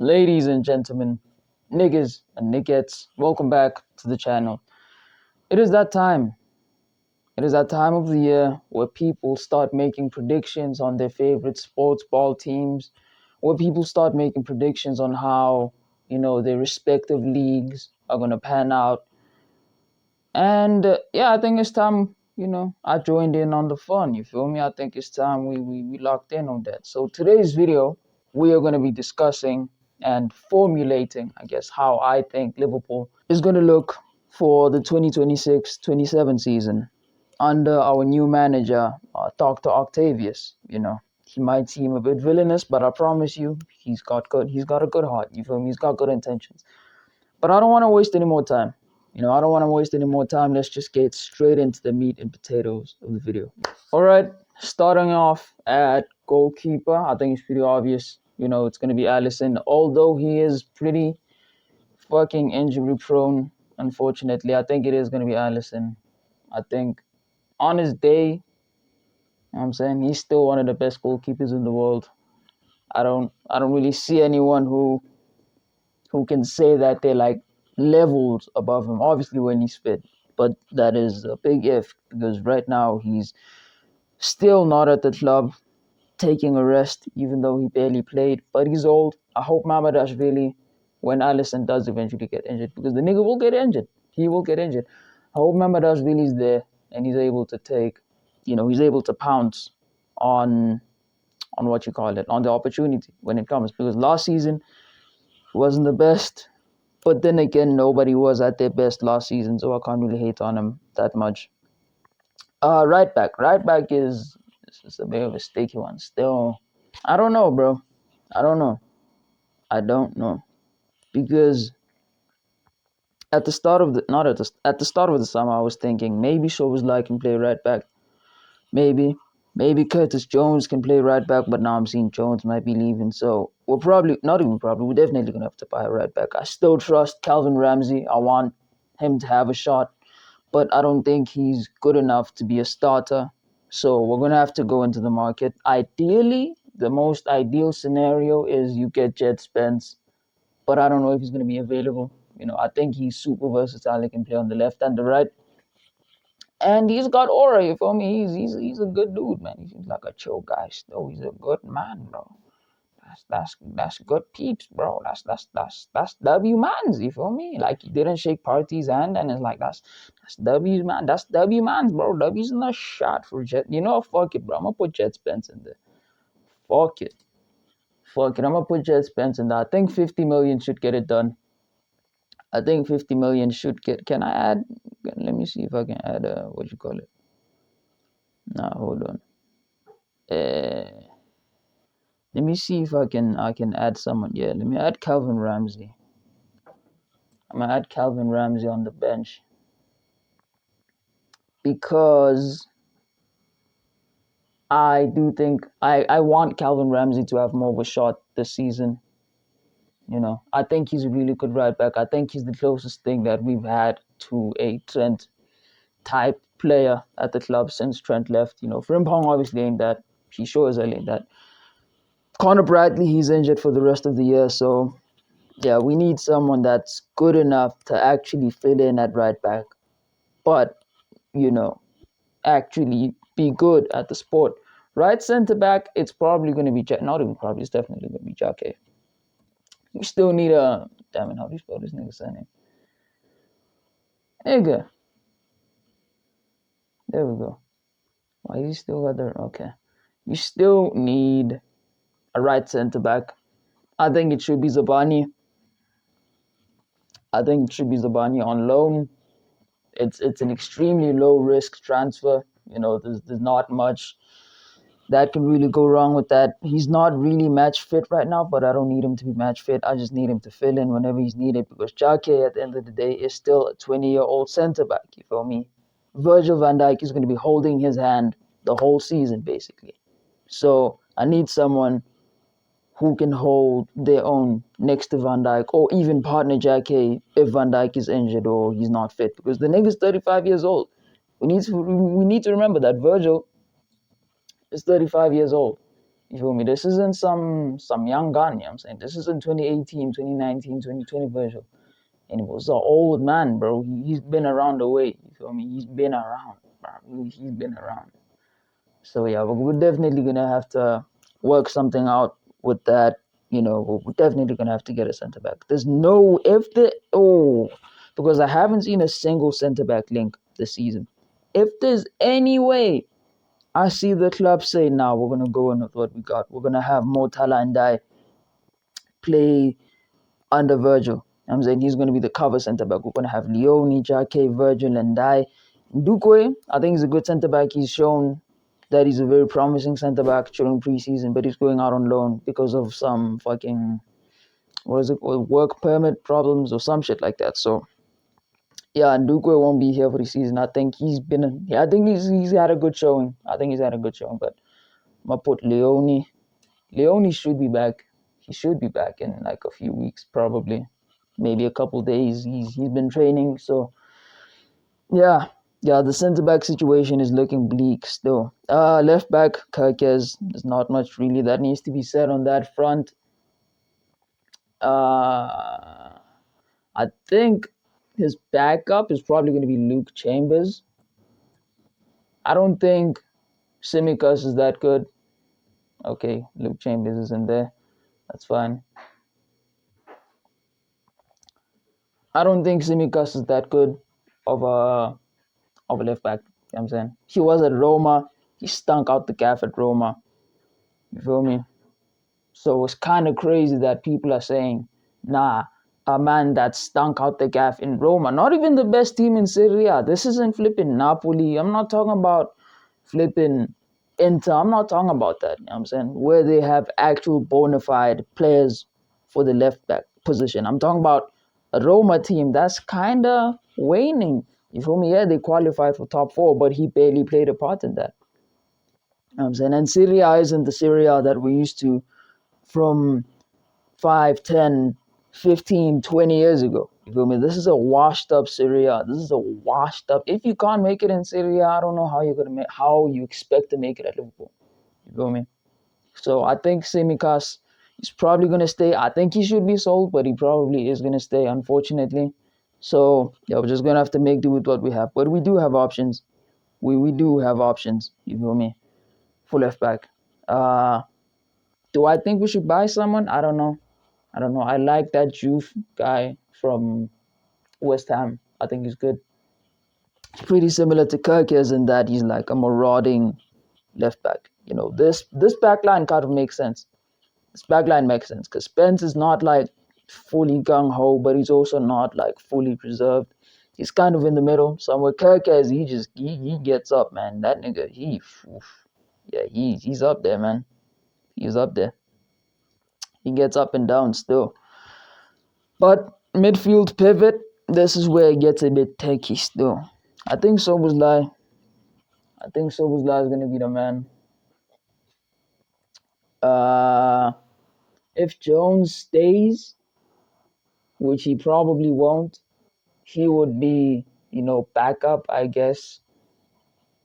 Ladies and gentlemen, niggas and niggettes, welcome back to the channel. It is that time. It is that time of the year where people start making predictions on their favorite sports ball teams, where people start making predictions on how, their respective leagues are going to pan out. And yeah, I think it's time, I joined in on the fun. You feel me? I think it's time we locked in on that. So today's video, we are going to be discussing and formulating, I guess, how I think Liverpool is going to look for the 2026-27 season under our new manager, Dr. Octavius. He might seem a bit villainous, but I promise you, he's got a good heart. You feel me? He's got good intentions. But I don't want to waste any more time. I don't want to waste any more time. Let's just get straight into the meat and potatoes of the video. All right, starting off at goalkeeper, I think it's pretty obvious. It's going to be Alisson, although he is pretty fucking injury prone, unfortunately. I think it is going to be Alisson. I think on his day, I'm saying he's still one of the best goalkeepers in the world. I don't really see anyone who can say that they're like levels above him. Obviously, when he's fit, but that is a big if because right now he's still not at the club, taking a rest, even though he barely played. But he's old. I hope Mamadashvili, when Alisson does eventually get injured, because the nigga will get injured. He will get injured. I hope Mamadashvili is there and he's able to take, he's able to pounce on what you call it, on the opportunity when it comes. Because last season wasn't the best. But then again, nobody was at their best last season, so I can't really hate on him that much. Right back. Right back is a bit of a sticky one. Still, I don't know, bro. I don't know. I don't know because at the start of the not at the start of the summer, I was thinking maybe Szoboszlai can play right back. Maybe Curtis Jones can play right back, but now I'm seeing Jones might be leaving. So we're probably, not even probably, we're definitely going to have to buy a right back. I still trust Calvin Ramsey. I want him to have a shot, but I don't think he's good enough to be a starter. So we're going to have to go into the market. Ideally, the most ideal scenario is you get Jet Spence, but I don't know if he's going to be available. I think he's super versatile. He can play on the left and the right. And he's got aura, you feel me? He's a good dude, man. He's like a chill guy still. He's a good man, bro. That's good peeps, bro. That's W man's, you feel me? Like he didn't shake Party's hand and it's like that's W's man. That's W man's, bro. W's not shot for Jet. Fuck it, bro. I'm gonna put Jet Spence in there. Fuck it. Fuck it. I'm gonna put Jet Spence in there. I think 50 million should get it done. I think 50 million should get. Can I add? Let me see if I can add. What you call it? Nah, hold on. Let me see if I can add someone. Yeah, let me add Calvin Ramsey. I'm gonna add Calvin Ramsey on the bench because I do think I want Calvin Ramsey to have more of a shot this season. I think he's a really good right back. I think he's the closest thing that we've had to a Trent type player at the club since Trent left. Frimpong obviously ain't that. He sure as hell ain't that. Connor Bradley, he's injured for the rest of the year. So, yeah, we need someone that's good enough to actually fill in at right back. But, actually be good at the sport. Right centre back, it's probably going to be, not even probably, it's definitely going to be Jake. We still need a, damn it, how do you spell this nigga's surname? Nigga. There we go. Why is he still got there? Okay. You still need a right centre back. I think it should be Zabani. On loan. It's an extremely low risk transfer. There's not much that can really go wrong with that. He's not really match fit right now, but I don't need him to be match fit. I just need him to fill in whenever he's needed because Jake at the end of the day is still a 20-year-old centre back. You feel me? Virgil van Dijk is going to be holding his hand the whole season basically. So I need someone who can hold their own next to Van Dijk or even partner Jake if Van Dijk is injured or he's not fit because the nigga's 35 years old. We need to remember that Virgil is 35 years old. You feel me? This isn't some young gun, you know what I'm saying? This isn't 2018, 2019, 2020 version. And he was an old man, bro. He's been around the way. You feel me? He's been around, bro. He's been around. So yeah, we're definitely gonna have to work something out with that. We're definitely gonna have to get a center back. There's no if the because I haven't seen a single center back link this season. If there's any way I see the club say, "Now we're gonna go in with what we got. We're gonna have Motala and Die play under Virgil." I'm saying he's gonna be the cover center back. We're gonna have Leone, Jake, Virgil, and Die. Dukwe, I think he's a good center back. He's shown that he's a very promising center back during preseason, but he's going out on loan because of some fucking what is it called, work permit problems or some shit like that. So yeah, Ndukwe won't be here for the season. I think he's had a good showing. I think he's had a good showing, but I'm gonna put Leone. Leone should be back. He should be back in like a few weeks, probably, maybe a couple days. He's been training, so yeah. Yeah, the centre back situation is looking bleak still. Left back, Kirkes. There's not much really that needs to be said on that front. Uh, I think his backup is probably going to be Luke Chambers. I don't think Simicas is that good. Okay, Luke Chambers is in there. That's fine. I don't think Simicas is that good of a left back. You know what I'm saying? He was at Roma. He stunk out the gaff at Roma. You feel me? So it's kind of crazy that people are saying, nah, a man that stunk out the gaff in Roma, not even the best team in Serie A. This isn't flipping Napoli. I'm not talking about flipping Inter. I'm not talking about that. You know what I'm saying? Where they have actual bona fide players for the left back position. I'm talking about a Roma team that's kind of waning. You feel me? Yeah, they qualified for top four, but he barely played a part in that. You know what I'm saying? And Serie A isn't the Serie A that we used to from 5, 10, 15, 20 years ago. You feel me? This is a washed up Serie A. This is a washed up. If you can't make it in Serie A, I don't know how you expect to make it at Liverpool. You feel me? So I think Simicas is probably gonna stay. I think he should be sold, but he probably is gonna stay, unfortunately. So yeah, we're just gonna have to make do with what we have. But we do have options. We do have options. You feel me? For left back. Do I think we should buy someone? I don't know. I like that Juve guy from West Ham. I think he's good. He's pretty similar to Kirkes in that he's like a marauding left back. This back line kind of makes sense. This back line makes sense because Spence is not like fully gung ho, but he's also not like fully preserved. He's kind of in the middle. Somewhere Kirkes, he gets up, man. That nigga, he's up there, man. He's up there. He gets up and down still. But midfield pivot, this is where it gets a bit techy still. I think Soboslai. I think Soboslai is gonna be the man. Uh, if Jones stays, which he probably won't, he would be, backup, I guess.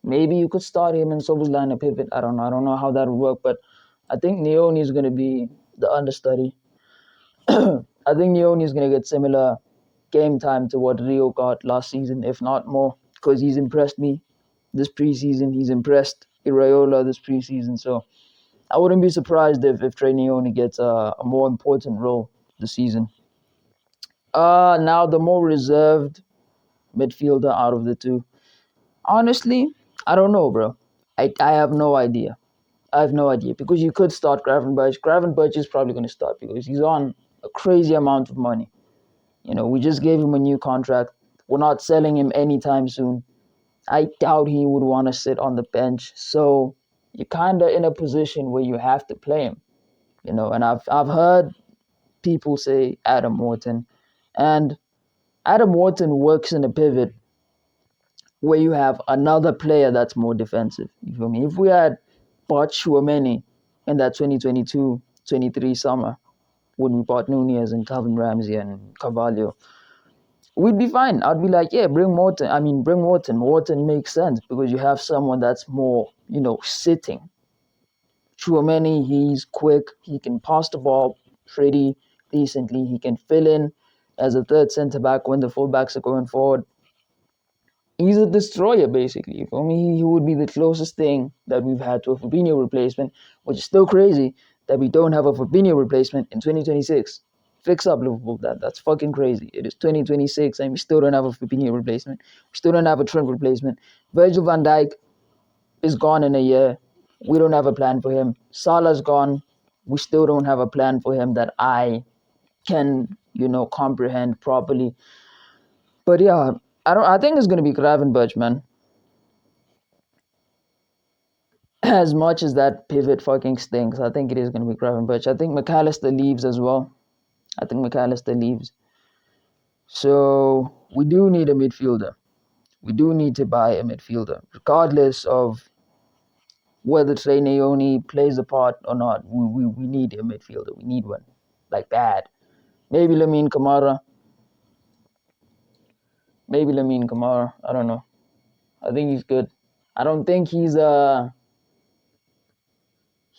Maybe you could start him and Soboslai in a pivot. I don't know. I don't know how that would work, but I think Neone is gonna be the understudy. I think Neone is gonna get similar game time to what Rio got last season, if not more, because he's impressed me this preseason. He's impressed Iraola this preseason. So I wouldn't be surprised if Trainee only gets a more important role this season. Now the more reserved midfielder out of the two. Honestly, I don't know, bro. I have no idea. I have no idea because you could start Gravenberch. Gravenberch is probably going to start because he's on a crazy amount of money. We just gave him a new contract. We're not selling him anytime soon. I doubt he would want to sit on the bench. So you're kind of in a position where you have to play him. And I've heard people say Adam Morton, and Adam Morton works in a pivot where you have another player that's more defensive. You feel me? If we had bought Chouameni in that 2022-23 summer when we bought Nunez and Calvin Ramsey and Carvalho, we'd be fine. I'd be like, yeah, bring Morton. Bring Morton. Morton makes sense because you have someone that's more, sitting. Chouameni, he's quick. He can pass the ball pretty decently. He can fill in as a third centre back when the fullbacks are going forward. He's a destroyer, basically. For me, he would be the closest thing that we've had to a Fabinho replacement, which is still crazy that we don't have a Fabinho replacement in 2026. Fix up, Liverpool. That's fucking crazy. It is 2026 and we still don't have a Fabinho replacement. We still don't have a Trent replacement. Virgil van Dijk is gone in a year. We don't have a plan for him. Salah's gone. We still don't have a plan for him that I can, comprehend properly. But yeah, I think it's gonna be Gravenberch, man. As much as that pivot fucking stinks, I think it is gonna be Gravenberch. I think McAllister leaves as well. I think McAllister leaves. So we do need a midfielder. We do need to buy a midfielder, regardless of whether Trey Naoni plays a part or not. We need a midfielder. We need one, like bad. Maybe Lamine Kamara. Maybe Lamine Kamara. I don't know. I think he's good. I don't think he's a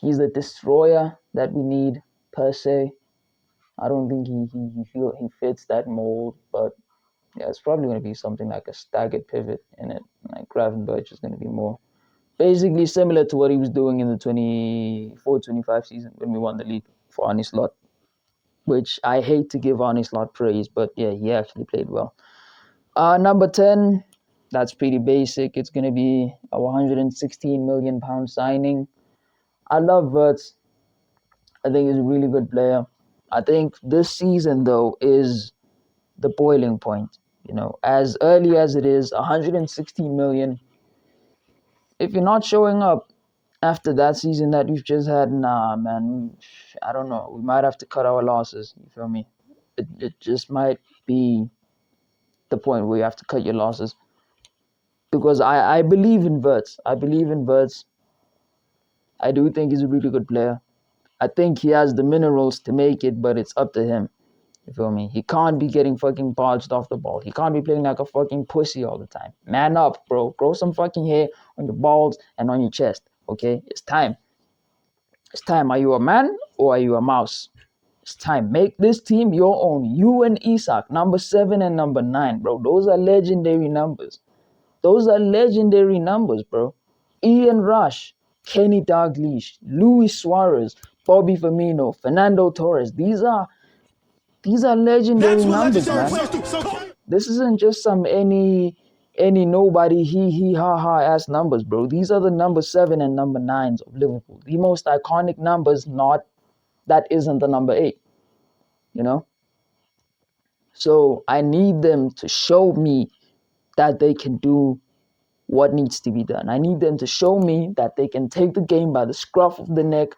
destroyer that we need per se. I don't think he fits that mold, but yeah, it's probably going to be something like a staggered pivot in it. Like Gravenberch is going to be more basically similar to what he was doing in the 24-25 season when we won the league for Arne Slot, which I hate to give Arne Slot praise, but yeah, he actually played well. Number 10, that's pretty basic. It's going to be a £116 million signing. I love Verts. I think he's a really good player. I think this season, though, is the boiling point. As early as it is, 116 million. If you're not showing up after that season that we've just had, nah, man, I don't know. We might have to cut our losses. You feel me? It just might be the point where you have to cut your losses. Because I believe in Verts. I believe in Verts. I do think he's a really good player. I think he has the minerals to make it, but it's up to him. You feel me? He can't be getting fucking barged off the ball. He can't be playing like a fucking pussy all the time. Man up, bro. Grow some fucking hair on your balls and on your chest. Okay? It's time. It's time. Are you a man or are you a mouse? It's time. Make this team your own. You and Isak, number 7 and number 9, bro. Those are legendary numbers. Those are legendary numbers, bro. Ian Rush, Kenny Dalglish, Luis Suarez, Bobby Firmino, Fernando Torres. These are legendary numbers, man. This isn't just some any nobody he ha ha ass numbers, bro. These are the number 7 and number 9s of Liverpool. The most iconic numbers, not that isn't the number 8, you know? So I need them to show me that they can do what needs to be done. I need them to show me that they can take the game by the scruff of the neck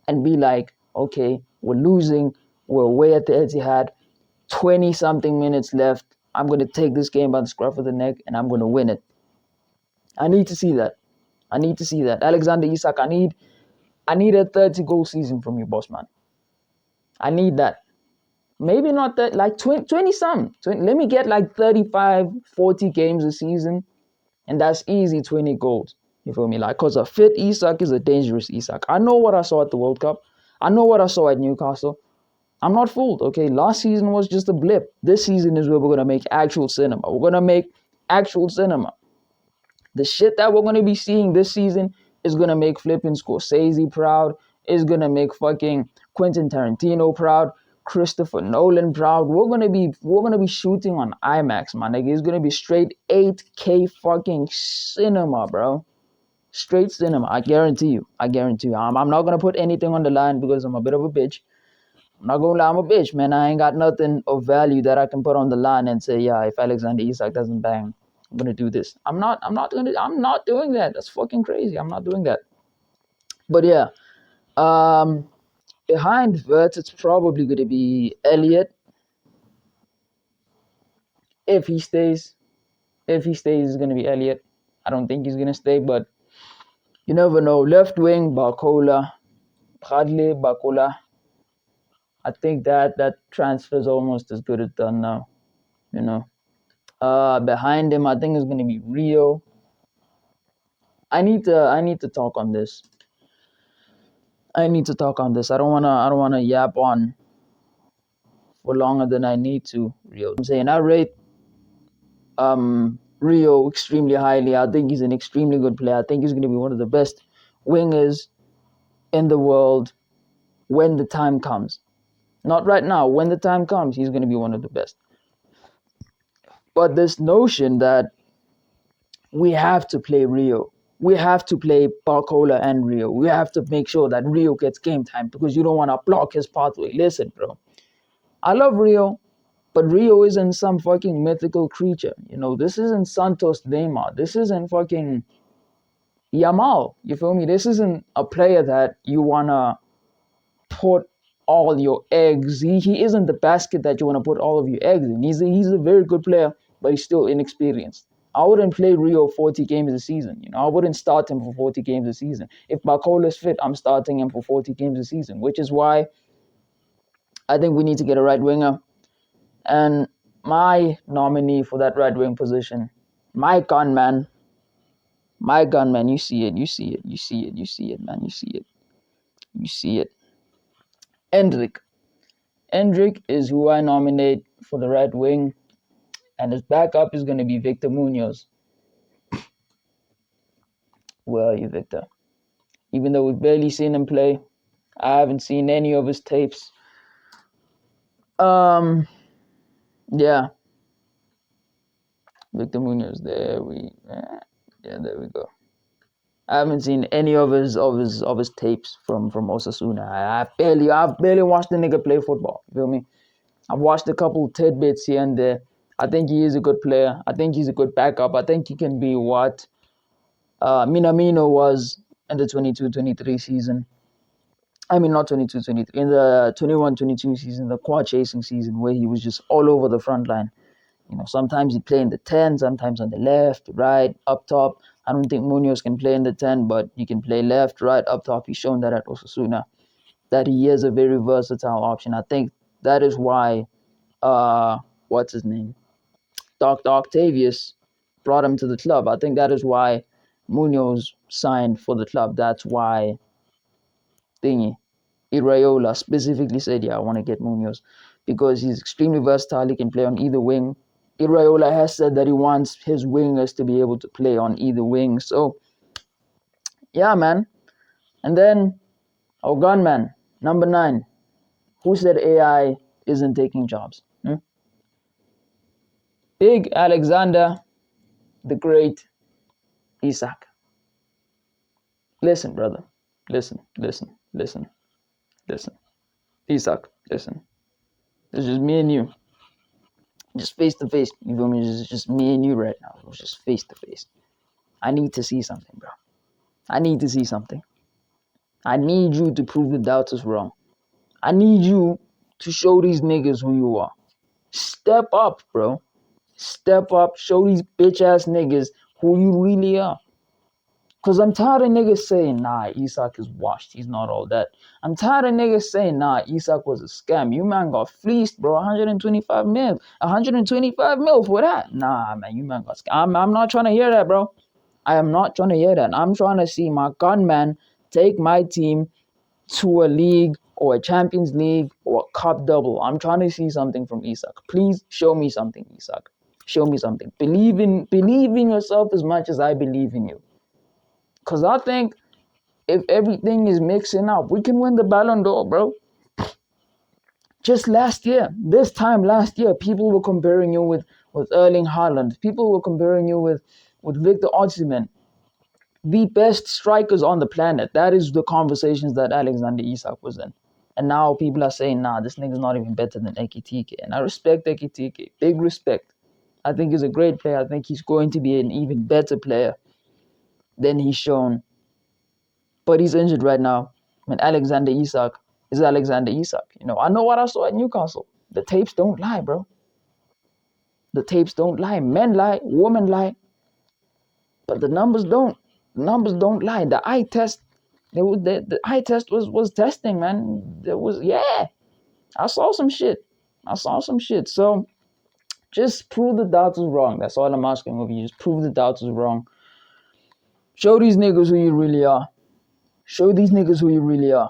and be like, okay, we're losing, we're away at the Etihad, 20-something minutes left. I'm going to take this game by the scruff of the neck and I'm going to win it. I need to see that. I need to see that. Alexander Isak, I need a 30-goal season from you, boss man. I need that. Maybe not that, like 20-some. Let me get like 35, 40 games a season, and that's easy 20 goals. You feel me? Like, because a fit Isak is a dangerous Isak. I know what I saw at the World Cup. I know what I saw at Newcastle. I'm not fooled, okay? Last season was just a blip. This season is where we're going to make actual cinema. We're going to make actual cinema. The shit that we're going to be seeing this season is going to make flipping Scorsese proud. Is going to make fucking Quentin Tarantino proud. Christopher Nolan proud. We're gonna be shooting on IMAX, man. Like, it's gonna be straight 8K fucking cinema, bro. Straight cinema. I guarantee you. I'm not gonna put anything on the line because I'm a bit of a bitch. I'm not gonna lie, I'm a bitch, man. I ain't got nothing of value that I can put on the line and say, yeah, if Alexander Isak doesn't bang, I'm gonna do this. I'm not doing that. That's fucking crazy. I'm not doing that. But yeah. Behind Vert, it's probably gonna be Elliot if he stays. If he stays, it's gonna be Elliot. I don't think he's gonna stay, but you never know. Left wing, Bradley Bakola. I think that transfer is almost as good as done now. You know. Behind him, I think it's gonna be Rio. I need to talk on this. I need to talk on this. I don't wanna yap on for longer than I need to. Rio. I'm saying I rate Rio extremely highly. I think he's an extremely good player. I think he's gonna be one of the best wingers in the world when the time comes. Not right now. When the time comes, he's gonna be one of the best. But this notion that we have to play Rio. We have to play Barcola and Rio. We have to make sure that Rio gets game time because you don't want to block his pathway. Listen, bro. I love Rio, but Rio isn't some fucking mythical creature. You know, this isn't Santos Neymar. This isn't fucking Yamal. You feel me? This isn't a player that you want to put all your eggs. He isn't the basket that you want to put all of your eggs in. He's a very good player, but he's still inexperienced. I wouldn't play Rio 40 games a season. You know, I wouldn't start him for 40 games a season. If Barcola's fit, I'm starting him for 40 games a season, which is why I think we need to get a right winger. And my nominee for that right wing position, my gunman, you see it, man, you see it. Endrick. Endrick is who I nominate for the right wing, and his backup is going to be Victor Munoz. Where are you, Victor? Even though we've barely seen him play, I haven't seen any of his tapes. Yeah, Victor Munoz. There we go. I haven't seen any of his tapes from Osasuna. I've barely watched the nigga play football. You feel me? I've watched a couple tidbits here and there. I think he is a good player. I think he's a good backup. I think he can be what Minamino was in the 22-23 season. I mean, not 22-23. In the 21-22 season, the quad chasing season, where he was just all over the front line. You know, sometimes he'd play in the 10, sometimes on the left, right, up top. I don't think Munoz can play in the 10, but he can play left, right, up top. He's shown that at Osasuna, that he is a very versatile option. I think that is why, what's his name? Dr. Octavius brought him to the club. I think that is why Munoz signed for the club. That's why Iraola specifically said, yeah, I want to get Munoz because he's extremely versatile. He can play on either wing. Iraola has said that he wants his wingers to be able to play on either wing. So, yeah, man. And then our gunman, number 9. Who said AI isn't taking jobs? Big Alexander the Great Isak. Listen, brother. Listen. Isak, listen. It's just me and you. Just face to face. You feel me? It's just me and you right now. It's just face to face. I need to see something, bro. I need to see something. I need you to prove the doubters wrong. I need you to show these niggas who you are. Step up, bro. Step up. Show these bitch ass niggas who you really are. Because I'm tired of niggas saying, nah, Isak is washed. He's not all that. I'm tired of niggas saying, nah, Isak was a scam. You man got fleeced, bro. 125 mil. 125 mil for that. Nah, man, you man got scammed. I'm not trying to hear that, bro. I am not trying to hear that. I'm trying to see my gunman take my team to a league or a Champions League or a cup double. I'm trying to see something from Isak. Please show me something, Isak. Show me something. Believe in yourself as much as I believe in you. Because I think if everything is mixing up, we can win the Ballon d'Or, bro. Just this time last year, people were comparing you with Erling Haaland. People were comparing you with Victor Osimhen, the best strikers on the planet. That is the conversations that Alexander Isak was in. And now people are saying, nah, this nigga's not even better than Ekitike. And I respect Ekitike. Big respect. I think he's a great player. I think he's going to be an even better player than he's shown. But he's injured right now. I mean, Alexander Isak is Alexander Isak. You know, I know what I saw at Newcastle. The tapes don't lie, bro. The tapes don't lie. Men lie, women lie. But the numbers don't. The numbers don't lie. The eye test, the eye test was testing, man. There was, yeah. I saw some shit. So just prove the doubters wrong. That's all I'm asking of you. Just prove the doubters wrong. Show these niggas who you really are. Show these niggas who you really are.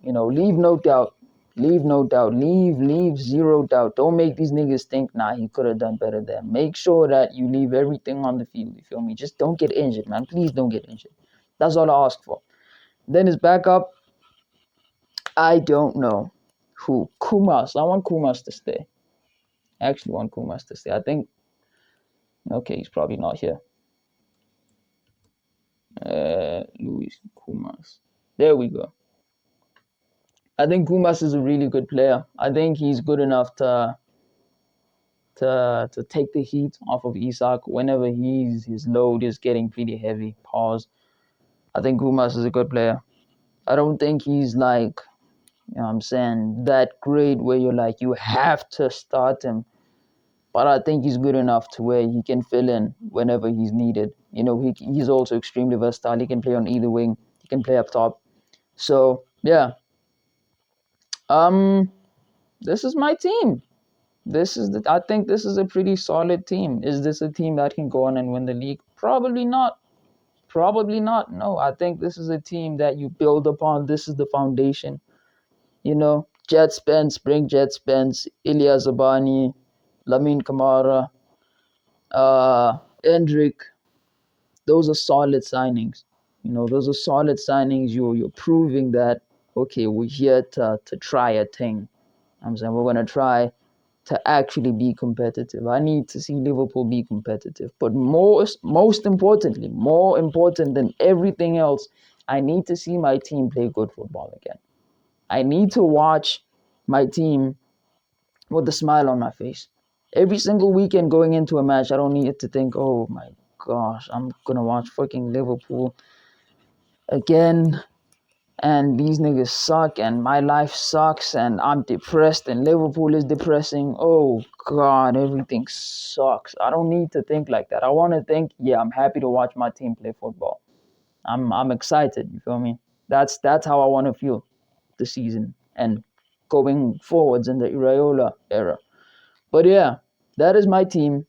Leave no doubt. Leave no doubt. Leave zero doubt. Don't make these niggas think, nah, he could have done better there. Make sure that you leave everything on the field. You feel me? Just don't get injured, man. Please don't get injured. That's all I ask for. Then his backup, I don't know who. Kumas. I want Kumas to stay. I actually want Kumas to stay. I think, okay, he's probably not here. Luis Kumas. There we go. I think Kumas is a really good player. I think he's good enough to take the heat off of Isak whenever his load is getting pretty heavy. Pause. I think Kumas is a good player. I don't think he's like, what I'm saying, that great where you're like you have to start him. But I think he's good enough to where he can fill in whenever he's needed. He's also extremely versatile. He can play on either wing. He can play up top. So yeah, um, this is my team. I think this is a pretty solid team. Is this a team that can go on and win the league? Probably not. Probably not. No, I think this is a team that you build upon. This is the foundation. Jet Spence, bring Jet Spence, Ilya Zabani, Lamine Kamara, Endrick. Those are solid signings. Those are solid signings. You're proving that, okay, we're here to try a thing. I'm saying we're gonna try to actually be competitive. I need to see Liverpool be competitive. But most importantly, more important than everything else, I need to see my team play good football again. I need to watch my team with a smile on my face. Every single weekend going into a match, I don't need to think, oh my gosh, I'm gonna watch fucking Liverpool again, and these niggas suck, and my life sucks, and I'm depressed, and Liverpool is depressing. Oh God, everything sucks. I don't need to think like that. I want to think, yeah, I'm happy to watch my team play football. I'm excited. You feel me? That's how I want to feel the season and going forwards in the Iraola era. But yeah, that is my team.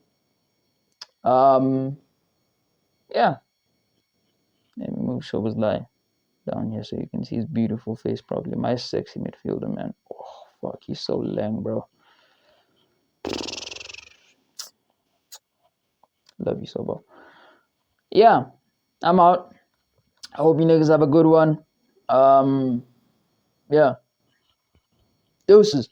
Um, yeah. Let me move Soboslai down here so you can see his beautiful face. Probably my sexy midfielder, man. Oh fuck, he's so lang, bro. Love you, Sobo. Yeah, I'm out. I hope you niggas have a good one. Yeah, deuces.